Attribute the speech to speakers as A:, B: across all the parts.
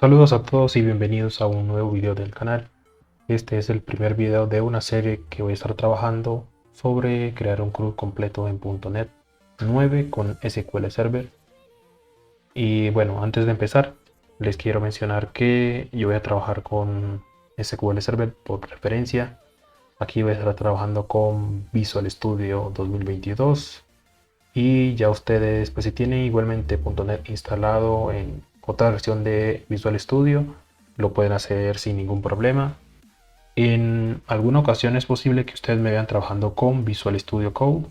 A: Saludos a todos y bienvenidos a un nuevo video del canal. Este es el primer video de una serie que voy a estar trabajando sobre crear un CRUD completo en .NET 9 con SQL Server. Y bueno, antes de empezar, les quiero mencionar que yo voy a trabajar con SQL Server por preferencia. Aquí voy a estar trabajando con Visual Studio 2022. Y ya ustedes, pues si tienen igualmente .NET instalado en otra versión de Visual Studio, lo pueden hacer sin ningún problema. En alguna ocasión es posible que ustedes me vean trabajando con Visual Studio Code.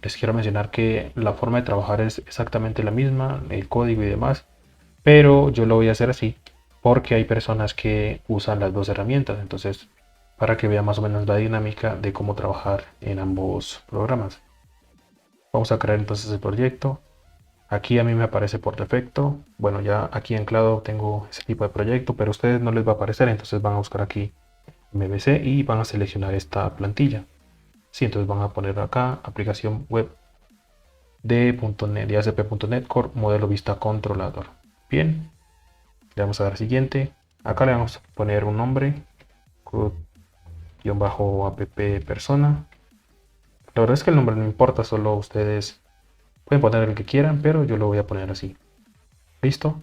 A: Les quiero mencionar que la forma de trabajar es exactamente la misma, el código y demás, pero yo lo voy a hacer así porque hay personas que usan las dos herramientas. Entonces, para que vean más o menos la dinámica de cómo trabajar en ambos programas. Vamos a crear entonces el proyecto. Aquí a mí me aparece por defecto. Bueno, ya aquí anclado tengo ese tipo de proyecto, pero a ustedes no les va a aparecer. Entonces van a buscar aquí MVC y van a seleccionar esta plantilla. Sí, entonces van a poner acá aplicación web de .NET, de ASP.NET Core, modelo vista controlador. Bien, le vamos a dar siguiente. Acá le vamos a poner un nombre, CRUD-app persona. La verdad es que el nombre no importa, solo ustedes pueden poner el que quieran, pero yo lo voy a poner así. ¿Listo?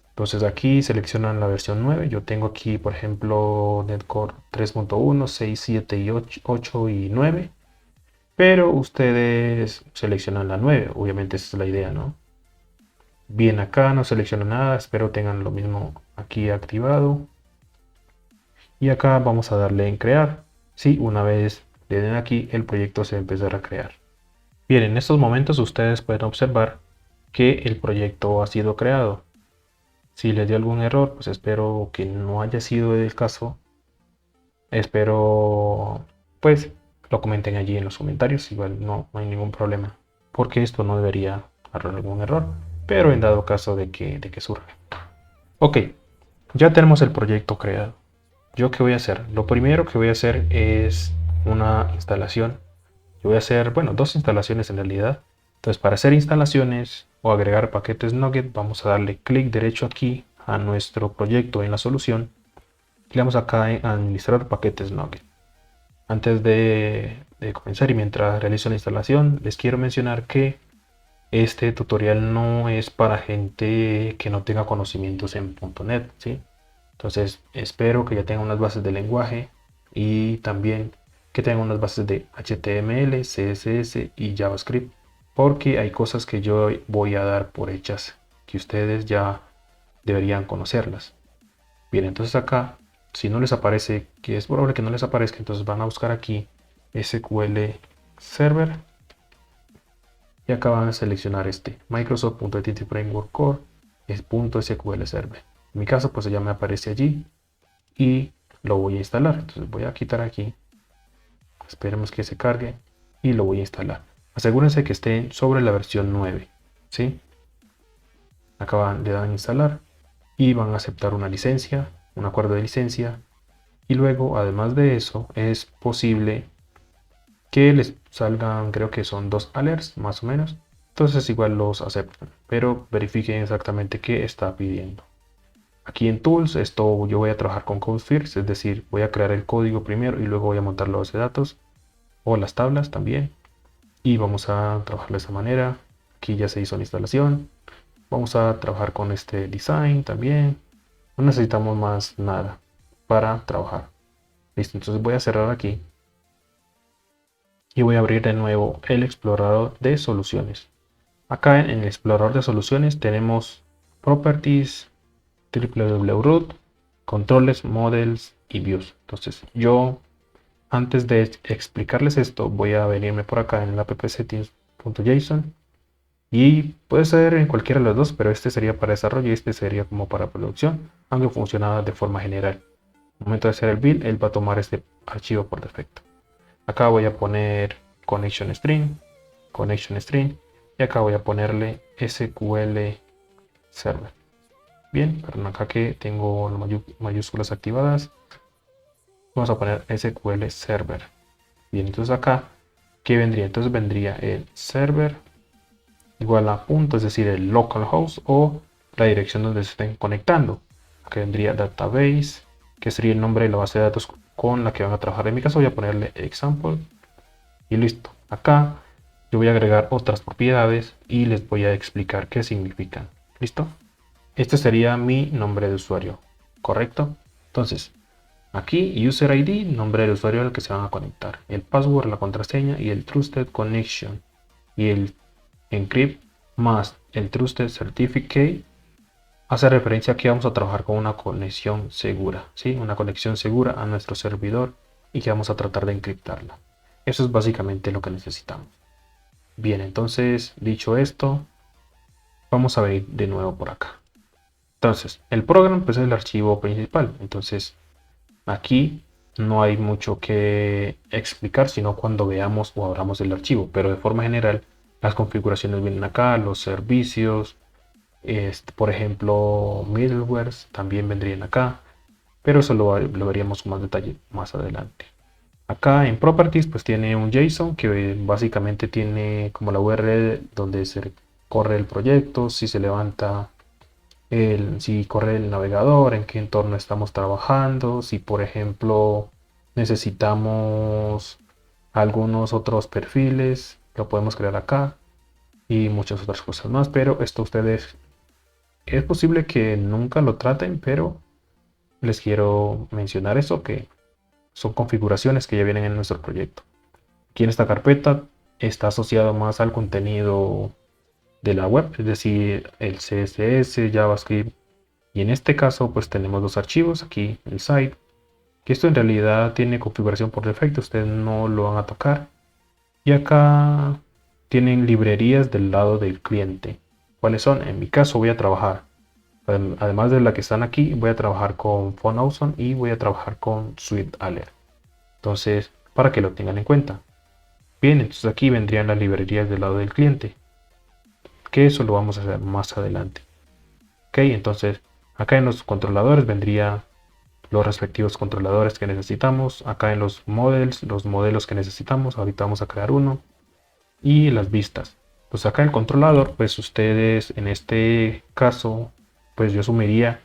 A: Entonces aquí seleccionan la versión 9. Yo tengo aquí, por ejemplo, Netcore 3.1, 6, 7 y 8 y 9. Pero ustedes seleccionan la 9. Obviamente esa es la idea, ¿no? Bien, acá no selecciono nada. Espero tengan lo mismo aquí activado. Y acá vamos a darle en crear. Sí, una vez le den aquí, el proyecto se va a empezar a crear. Bien, en estos momentos ustedes pueden observar que el proyecto ha sido creado. Si les dio algún error, pues espero que no haya sido el caso. Espero, pues, lo comenten allí en los comentarios. Igual no hay ningún problema, porque esto no debería haber algún error, pero en dado caso de que surja. Ok, ya tenemos el proyecto creado. ¿Yo qué voy a hacer? Lo primero que voy a hacer es una instalación. Yo voy a hacer, bueno, dos instalaciones en realidad. Entonces, para hacer instalaciones o agregar paquetes Nugget, vamos a darle clic derecho aquí a nuestro proyecto en la solución. Le damos acá en administrar paquetes Nugget. Antes de comenzar y mientras realizo la instalación, les quiero mencionar que este tutorial no es para gente que no tenga conocimientos en .NET, ¿sí? Entonces, espero que ya tengan unas bases de lenguaje y también que tengan unas bases de HTML, CSS y JavaScript, porque hay cosas que yo voy a dar por hechas que ustedes ya deberían conocerlas. Bien, entonces acá, si no les aparece, que es probable que no les aparezca, entonces van a buscar aquí SQL Server y acá van a seleccionar este Microsoft.entity Framework Core es .sql Server. En mi caso, pues ya me aparece allí y lo voy a instalar. Entonces voy a quitar aquí, esperemos que se cargue y lo voy a instalar. Asegúrense que esté sobre la versión 9, ¿sí? Acá le dan a instalar y van a aceptar una licencia, un acuerdo de licencia. Y luego, además de eso, es posible que les salgan, creo que son 2 alerts más o menos. Entonces igual los aceptan, pero verifiquen exactamente qué está pidiendo. Aquí en Tools, esto yo voy a trabajar con Code First, es decir, voy a crear el código primero y luego voy a montar la base de datos o las tablas también. Y vamos a trabajar de esa manera. Aquí ya se hizo la instalación. Vamos a trabajar con este design también. No necesitamos más nada para trabajar. Listo, entonces voy a cerrar aquí y voy a abrir de nuevo el explorador de soluciones. Acá en el explorador de soluciones tenemos properties, www.root, controles, models y views. Entonces yo, antes de explicarles esto, voy a venirme por acá en el app-settings.json y puede ser en cualquiera de los dos, pero este sería para desarrollo y este sería como para producción, aunque funciona de forma general. Al momento de hacer el build, él va a tomar este archivo por defecto. Acá voy a poner connection string y acá voy a ponerle SQL Server. Bien, perdón, acá que tengo las mayúsculas activadas, vamos a poner SQL Server. Bien, entonces acá, ¿qué vendría? Entonces vendría el server igual a punto, es decir, el localhost o la dirección donde se estén conectando. que vendría database, que sería el nombre de la base de datos con la que van a trabajar. En mi caso voy a ponerle example y listo. Acá yo voy a agregar otras propiedades y les voy a explicar qué significan. ¿Listo? Este sería mi nombre de usuario, ¿correcto? Entonces, aquí user ID, nombre del usuario al que se van a conectar, el password, la contraseña y el trusted connection y el encrypt más el trusted certificate hace referencia a que vamos a trabajar con una conexión segura, ¿sí? Una conexión segura a nuestro servidor y que vamos a tratar de encriptarla. Eso es básicamente lo que necesitamos. Bien, entonces, dicho esto, vamos a ver de nuevo por acá. Entonces, el program pues, es el archivo principal. Entonces, aquí no hay mucho que explicar, sino cuando veamos o abramos el archivo. Pero de forma general, las configuraciones vienen acá, los servicios, por ejemplo, middlewares también vendrían acá. Pero eso lo veríamos con más detalle más adelante. Acá en Properties pues tiene un JSON que básicamente tiene como la URL donde se corre el proyecto, si se levanta si corre el navegador, en qué entorno estamos trabajando, si por ejemplo necesitamos algunos otros perfiles, lo podemos crear acá y muchas otras cosas más, pero esto ustedes es posible que nunca lo traten, pero les quiero mencionar eso, que son configuraciones que ya vienen en nuestro proyecto. Aquí en esta carpeta está asociado más al contenido de la web, es decir, el CSS, JavaScript. Y en este caso, pues tenemos dos archivos, aquí el site, que esto en realidad tiene configuración por defecto, ustedes no lo van a tocar. Y acá tienen librerías del lado del cliente. ¿Cuáles son? En mi caso voy a trabajar, además de la que están aquí, voy a trabajar con PhoneAwesome y voy a trabajar con SwiftAlert. Entonces, para que lo tengan en cuenta. Bien, entonces aquí vendrían las librerías del lado del cliente, que eso lo vamos a hacer más adelante. Ok, entonces acá en los controladores vendría los respectivos controladores que necesitamos. Acá en los modelos que necesitamos. Ahorita vamos a crear uno. Y las vistas. Pues acá el controlador, pues ustedes en este caso, pues yo asumiría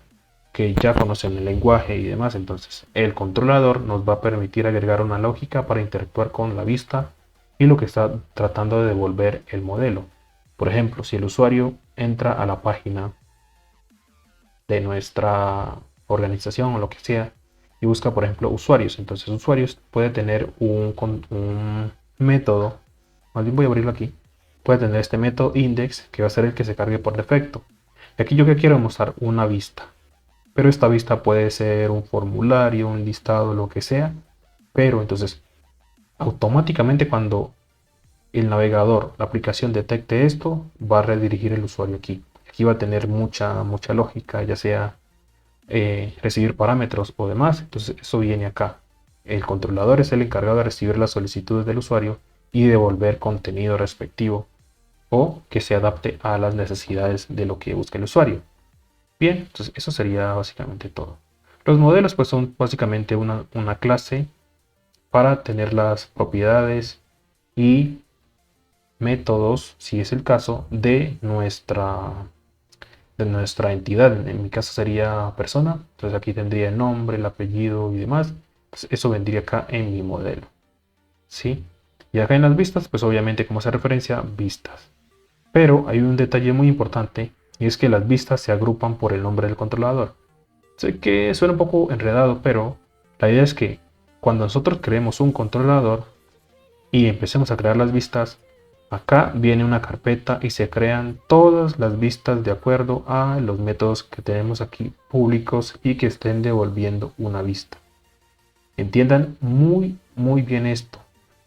A: que ya conocen el lenguaje y demás. Entonces el controlador nos va a permitir agregar una lógica para interactuar con la vista y lo que está tratando de devolver el modelo. Por ejemplo, si el usuario entra a la página de nuestra organización o lo que sea y busca por ejemplo usuarios, entonces usuarios puede tener un método, más bien voy a abrirlo aquí, puede tener este método index que va a ser el que se cargue por defecto. Y aquí yo que quiero mostrar una vista, pero esta vista puede ser un formulario, un listado, lo que sea, pero entonces automáticamente cuando el navegador, la aplicación detecte esto, va a redirigir el usuario aquí. Aquí va a tener mucha lógica, ya sea recibir parámetros o demás. Entonces eso viene acá. El controlador es el encargado de recibir las solicitudes del usuario y devolver contenido respectivo o que se adapte a las necesidades de lo que busca el usuario. Bien, entonces eso sería básicamente todo. Los modelos pues son básicamente una clase para tener las propiedades y métodos, si es el caso, de nuestra entidad. En mi caso sería persona, entonces aquí tendría el nombre, el apellido y demás. Pues eso vendría acá en mi modelo, ¿sí? Y acá en las vistas, pues obviamente como hace referencia, vistas. Pero hay un detalle muy importante y es que las vistas se agrupan por el nombre del controlador. Sé que suena un poco enredado, pero la idea es que cuando nosotros creemos un controlador y empecemos a crear las vistas, acá viene una carpeta y se crean todas las vistas de acuerdo a los métodos que tenemos aquí públicos y que estén devolviendo una vista. Entiendan muy bien esto.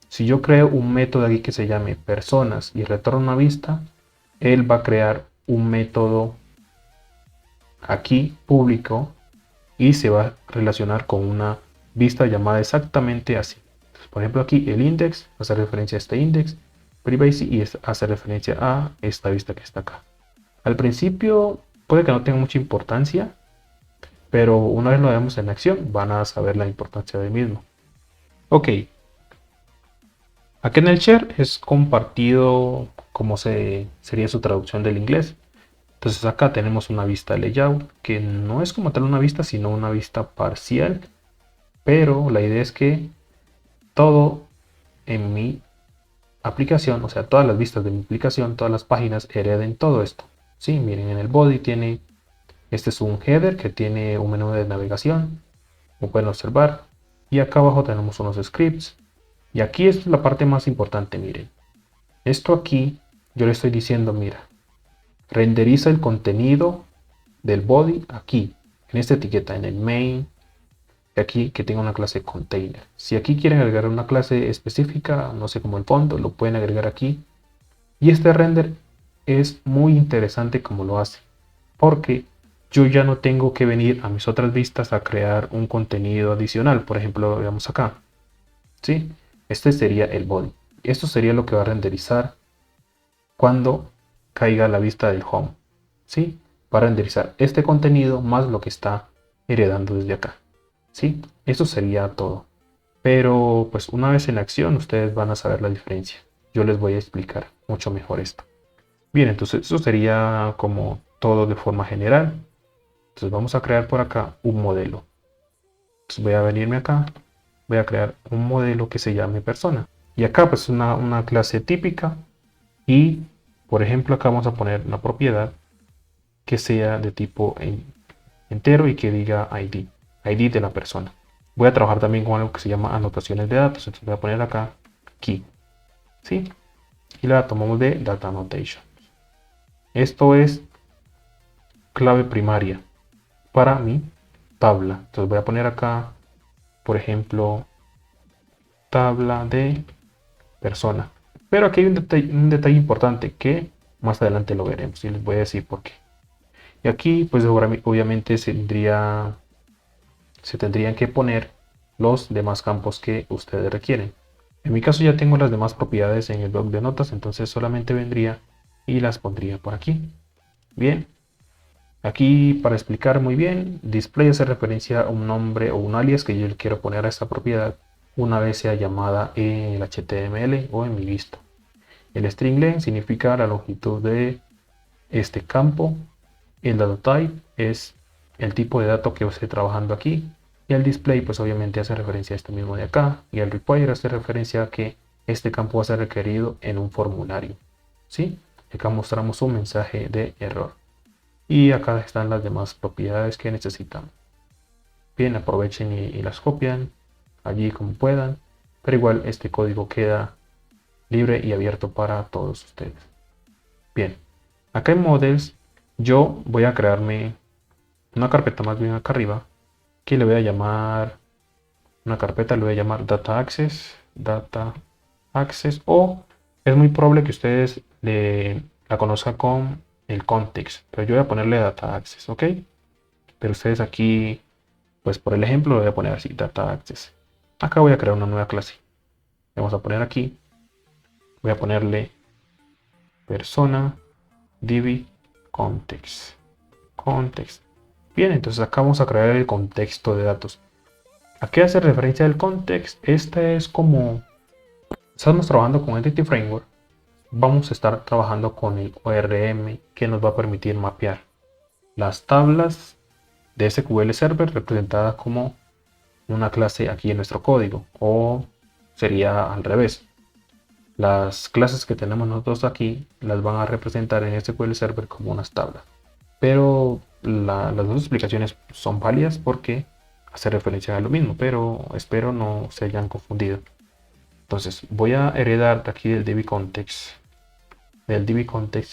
A: Si yo creo un método aquí que se llame personas y retorno una vista, él va a crear un método aquí público y se va a relacionar con una vista llamada exactamente así. Por ejemplo, aquí el index hace referencia a este index, privacy y hace referencia a esta vista que está acá. Al principio puede que no tenga mucha importancia, pero una vez lo veamos en acción van a saber la importancia del mismo. Ok, aquí en el share es compartido como sería su traducción del inglés. Entonces acá tenemos una vista layout que no es como tal una vista, sino una vista parcial, pero la idea es que todo en mi aplicación, o sea, todas las vistas de mi aplicación, todas las páginas hereden todo esto. Sí, miren, en el body tiene, este es un header que tiene un menú de navegación, como pueden observar, y acá abajo tenemos unos scripts, y aquí es la parte más importante, miren. Esto aquí, yo le estoy diciendo, mira, renderiza el contenido del body aquí, en esta etiqueta, en el main, aquí que tenga una clase container. Si aquí quieren agregar una clase específica, no sé, como el fondo, lo pueden agregar aquí. Y este render es muy interesante como lo hace, porque yo ya no tengo que venir a mis otras vistas a crear un contenido adicional. Por ejemplo, veamos acá, ¿sí? Este sería el body. Esto sería lo que va a renderizar cuando caiga la vista del home, ¿sí? Va a renderizar este contenido más lo que está heredando desde acá, ¿sí? Eso sería todo. Pero pues una vez en acción ustedes van a saber la diferencia. Yo les voy a explicar mucho mejor esto. Bien, entonces eso sería como todo de forma general. Entonces vamos a crear por acá un modelo. Entonces voy a venirme acá, voy a crear un modelo que se llame persona. Y acá pues una clase típica. Y por ejemplo acá vamos a poner una propiedad que sea de tipo entero y que diga ID de la persona. Voy a trabajar también con algo que se llama anotaciones de datos. Entonces voy a poner acá key, ¿sí? Y la tomamos de data annotation. Esto es clave primaria para mi tabla. Entonces voy a poner acá, por ejemplo, tabla de persona. Pero aquí hay un detalle importante que más adelante lo veremos y les voy a decir por qué. Y aquí, pues obviamente se tendrían que poner los demás campos que ustedes requieren. En mi caso ya tengo las demás propiedades en el bloc de notas, entonces solamente vendría y las pondría por aquí. Bien, aquí para explicar muy bien, display hace referencia a un nombre o un alias que yo le quiero poner a esta propiedad una vez sea llamada en el HTML o en mi vista. El string len significa la longitud de este campo. El datatype es el tipo de dato que estoy trabajando aquí. Y el display pues obviamente hace referencia a este mismo de acá. Y el require hace referencia a que este campo va a ser requerido en un formulario. ¿Sí? Acá mostramos un mensaje de error. Y acá están las demás propiedades que necesitamos. Bien, aprovechen y las copian allí como puedan. Pero igual este código queda libre y abierto para todos ustedes. Bien, acá en Models yo voy a crearme una carpeta más bien acá arriba que le voy a llamar, una carpeta le voy a llamar Data Access, o es muy probable que ustedes la conozcan con el context, pero yo voy a ponerle Data Access, ¿ok? Pero ustedes aquí, pues por el ejemplo, lo voy a poner así, Data Access. Acá voy a crear una nueva clase. Vamos a poner aquí, voy a ponerle persona div context. Bien, entonces acá vamos a crear el contexto de datos. ¿A qué hace referencia el context? Este es como estamos trabajando con Entity Framework. Vamos a estar trabajando con el ORM que nos va a permitir mapear las tablas de SQL Server representadas como una clase aquí en nuestro código, o sería al revés. Las clases que tenemos nosotros aquí las van a representar en SQL Server como unas tablas. Pero las dos explicaciones son válidas porque hace referencia a lo mismo, pero espero no se hayan confundido. Entonces voy a heredar de aquí del DB Context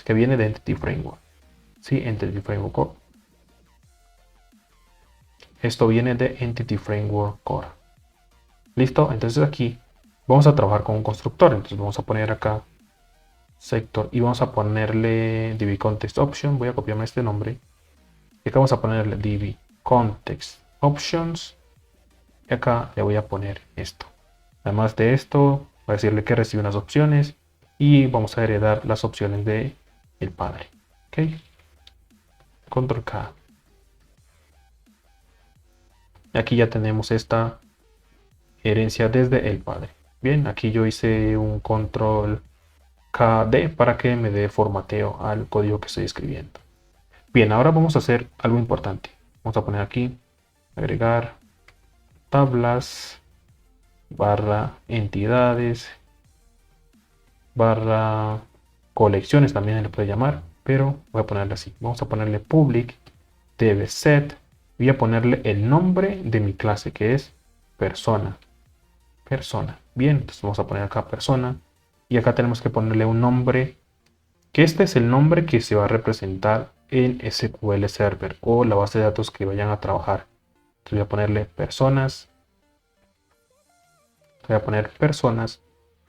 A: que viene de Entity Framework. Sí, Entity Framework Core. Esto viene de Entity Framework Core. Listo, entonces aquí vamos a trabajar con un constructor. Entonces vamos a poner acá sector y vamos a ponerle DB Context Option. Voy a copiarme este nombre. Y acá vamos a ponerle DB Context Options. Y acá le voy a poner esto. Además de esto, voy a decirle que recibe unas opciones. Y vamos a heredar las opciones de el padre. Ok. Control K. Y aquí ya tenemos esta herencia desde el padre. Bien, aquí yo hice un control KD para que me dé formateo al código que estoy escribiendo. Bien, ahora vamos a hacer algo importante. Vamos a poner aquí, agregar tablas, barra entidades, barra colecciones también se le puede llamar, pero voy a ponerle así. Vamos a ponerle public dbset. Voy a ponerle el nombre de mi clase, que es persona. Persona. Bien, entonces vamos a poner acá persona. Y acá tenemos que ponerle un nombre, que este es el nombre que se va a representar en SQL Server o la base de datos que vayan a trabajar. Entonces voy a ponerle personas. Voy a poner personas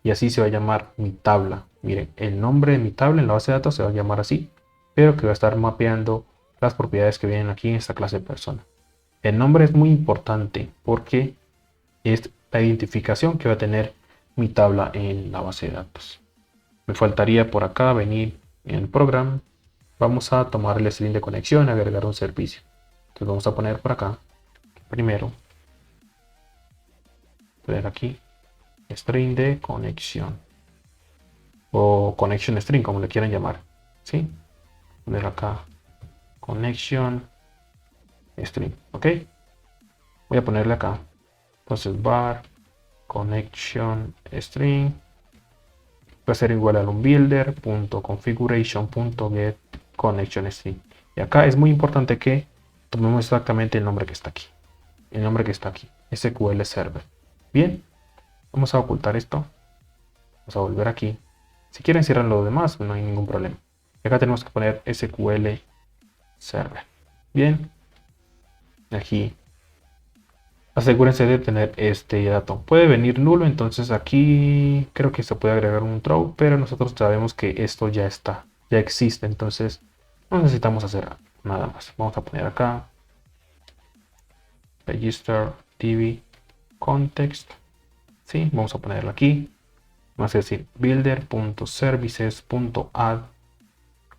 A: y así se va a llamar mi tabla. Miren, el nombre de mi tabla en la base de datos se va a llamar así, pero que va a estar mapeando las propiedades que vienen aquí en esta clase de persona. El nombre es muy importante porque es la identificación que va a tener mi tabla en la base de datos. Me faltaría por acá venir en el programa. Vamos a tomar el string de conexión y agregar un servicio. Entonces vamos a poner por acá, primero, poner aquí, string de conexión. O connection string, como le quieran llamar. ¿Sí? Poner acá, connection string. ¿Ok? Voy a ponerle acá. Entonces var connection string va a ser igual a un builder.configuration.get connection string. Y acá es muy importante que tomemos exactamente el nombre que está aquí. El nombre que está aquí. SQL Server. Bien. Vamos a ocultar esto. Vamos a volver aquí. Si quieren cierrar lo demás, no hay ningún problema. Y acá tenemos que poner SQL Server. Bien. Aquí asegúrense de tener este dato. Puede venir nulo, entonces aquí creo que se puede agregar un throw, pero nosotros sabemos que esto ya está, ya existe, entonces no necesitamos hacer nada más. Vamos a poner acá register db context. Sí, vamos a ponerlo aquí. Vamos a decir builder.services.add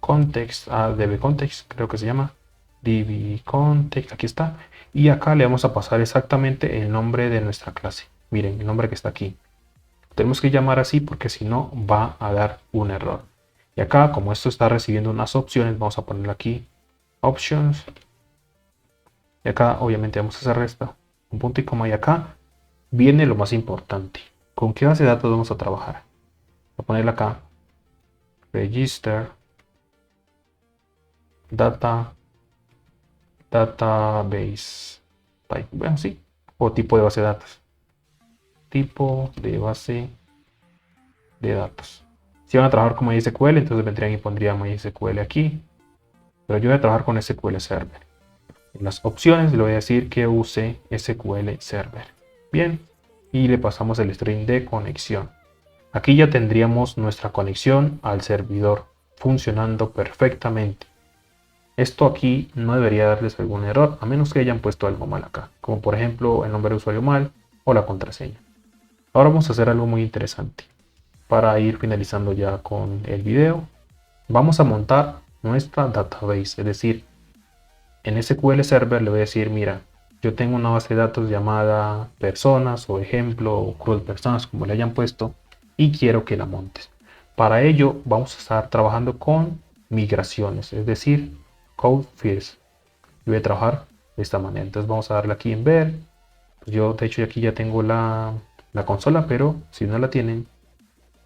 A: context, db context, creo que se llama db context, aquí está. Y acá le vamos a pasar exactamente el nombre de nuestra clase. Miren, el nombre que está aquí. Tenemos que llamar así porque si no va a dar un error. Y acá, como esto está recibiendo unas opciones, vamos a ponerle aquí options. Y acá obviamente vamos a hacer esto, un punto y coma. Y acá viene lo más importante. ¿Con qué base de datos vamos a trabajar? Voy a ponerle acá register database type. Bueno, sí. O tipo de base de datos. Tipo de base de datos. Si van a trabajar con MySQL, entonces vendrían y pondrían MySQL aquí. Pero yo voy a trabajar con SQL Server. En las opciones le voy a decir que use SQL Server. Bien. Y le pasamos el string de conexión. Aquí ya tendríamos nuestra conexión al servidor funcionando perfectamente. Esto aquí no debería darles algún error, a menos que hayan puesto algo mal acá, como por ejemplo el nombre de usuario mal o la contraseña. Ahora vamos a hacer algo muy interesante. Para ir finalizando ya con el video, vamos a montar nuestra database, es decir, en SQL Server le voy a decir, mira, yo tengo una base de datos llamada personas o ejemplo o cruel personas, como le hayan puesto, y quiero que la montes. Para ello vamos a estar trabajando con migraciones, es decir, code first. Yo voy a trabajar de esta manera. Entonces vamos a darle aquí en ver. Pues yo de hecho aquí ya tengo la consola, pero si no la tienen,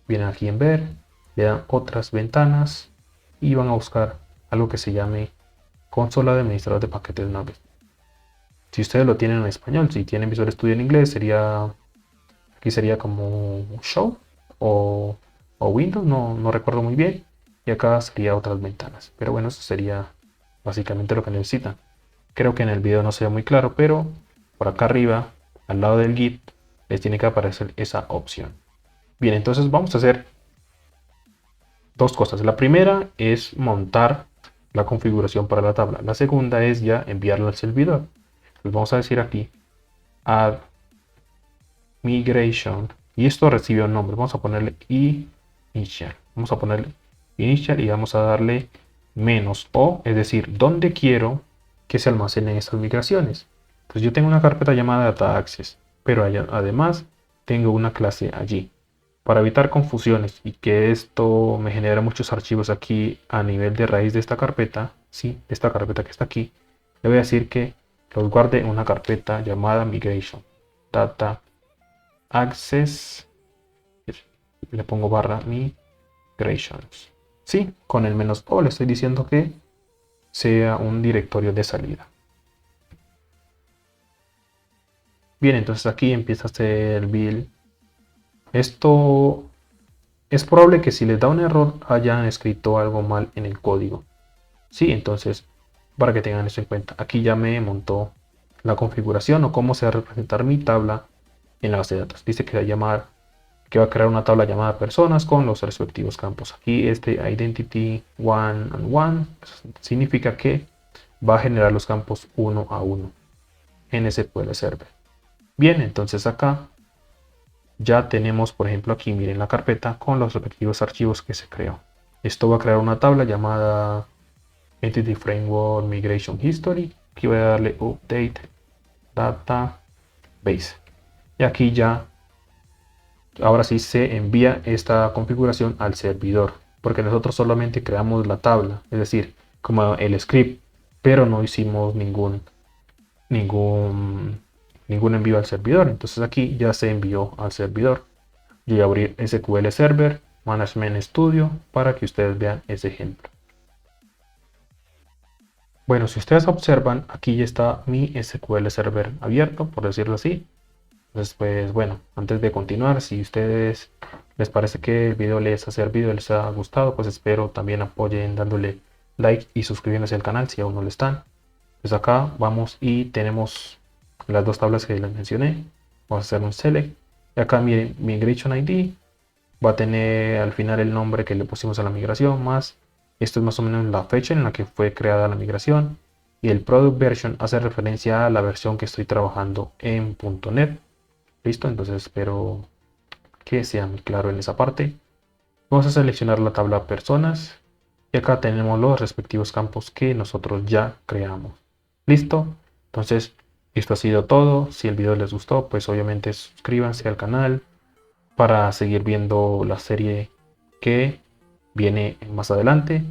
A: vienen aquí en ver, le dan otras ventanas y van a buscar algo que se llame consola de administrador de paquetes naves. Si ustedes lo tienen en español, si tienen Visual Studio en inglés, aquí sería como show o Windows, no recuerdo muy bien. Y acá sería otras ventanas. Pero bueno, eso sería básicamente lo que necesitan. Creo que en el video no se ve muy claro, pero por acá arriba, al lado del Git, les tiene que aparecer esa opción. Bien, entonces vamos a hacer dos cosas. La primera es montar la configuración para la tabla. La segunda es ya enviarla al servidor. Entonces vamos a decir aquí add migration y esto recibe un nombre. Vamos a ponerle initial. Vamos a ponerle initial y vamos a darle -o, es decir, dónde quiero que se almacenen estas migraciones. Entonces yo tengo una carpeta llamada data access, pero además tengo una clase allí. Para evitar confusiones y que esto me genera muchos archivos aquí a nivel de raíz de esta carpeta, ¿sí? Esta carpeta que está aquí, le voy a decir que los guarde en una carpeta llamada migration data access, le pongo barra migrations, ¿sí? Con el -o le estoy diciendo que sea un directorio de salida. Bien, entonces aquí empieza a hacer el build. Esto es probable que si les da un error hayan escrito algo mal en el código. Sí, entonces para que tengan eso en cuenta, aquí ya me montó la configuración o cómo se va a representar mi tabla en la base de datos. Dice que va a crear una tabla llamada personas con los respectivos campos. Aquí este identity one and one significa que va a generar los campos uno a uno en SQL Server. Bien, entonces acá ya tenemos, por ejemplo, aquí miren la carpeta con los respectivos archivos que se creó. Esto va a crear una tabla llamada Entity Framework Migration History. Aquí voy a darle Update Database. Y aquí ya, ahora sí se envía esta configuración al servidor, porque nosotros solamente creamos la tabla, es decir, como el script, pero no hicimos ningún envío al servidor. Entonces aquí ya se envió al servidor. Yo voy a abrir SQL Server Management Studio para que ustedes vean ese ejemplo. Bueno, si ustedes observan, aquí ya está mi SQL Server abierto, por decirlo así. Entonces, pues bueno, antes de continuar, si ustedes les parece que el video les ha servido, les ha gustado, pues espero también apoyen dándole like y suscribiéndose al canal si aún no lo están. Pues acá vamos y tenemos las dos tablas que les mencioné. Vamos a hacer un select. Y acá miren, Migration ID va a tener al final el nombre que le pusimos a la migración, más esto es más o menos la fecha en la que fue creada la migración. Y el product version hace referencia a la versión que estoy trabajando en .NET. Listo, entonces espero que sea muy claro en esa parte. Vamos a seleccionar la tabla personas. Y acá tenemos los respectivos campos que nosotros ya creamos. Listo, entonces esto ha sido todo. Si el video les gustó, pues obviamente suscríbanse al canal para seguir viendo la serie que viene más adelante.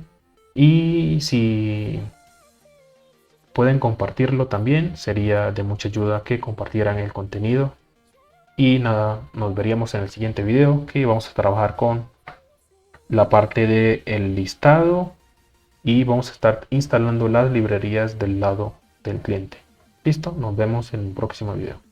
A: Y si pueden compartirlo también, sería de mucha ayuda que compartieran el contenido. Y nada, nos veríamos en el siguiente video, que vamos a trabajar con la parte del listado y vamos a estar instalando las librerías del lado del cliente. Listo, nos vemos en un próximo video.